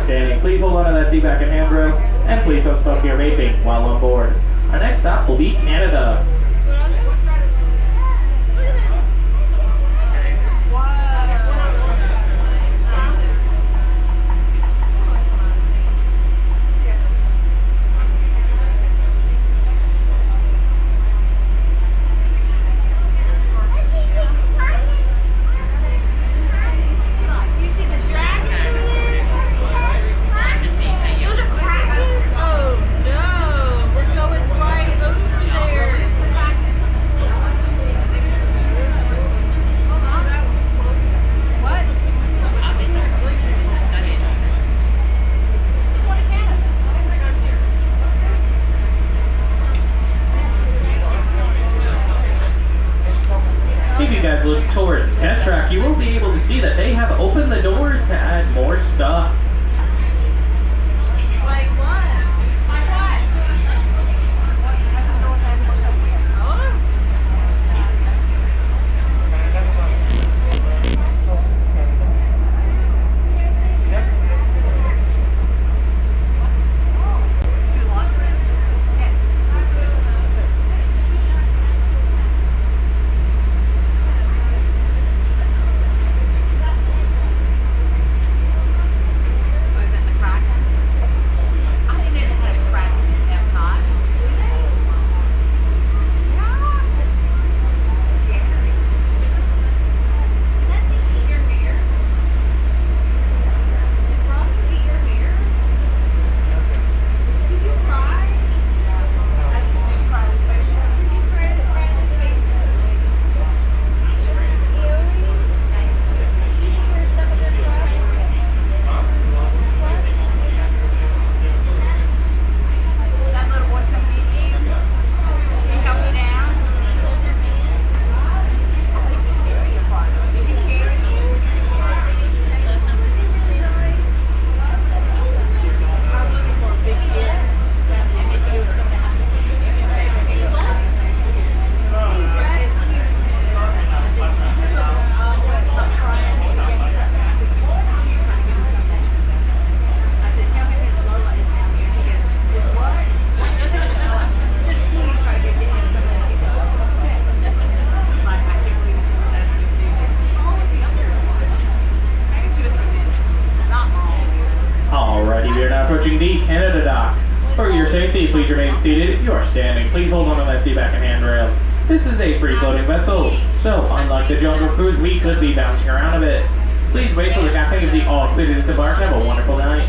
standing, please hold on to that seat back and handrails, and please don't smoke your vaping while on board. Our next stop will be Canada. Look towards Test Track, you will be able to see that they have opened the doors to add more stuff. Like what? Like what? Approaching the Canada dock. For your safety, please remain seated. If you are standing, please hold on to that seat back and handrails. This is a free-floating vessel, so unlike the Jungle Cruise, we could be bouncing around a bit. Please wait till the captain gives you all clear to disembark and have a wonderful night.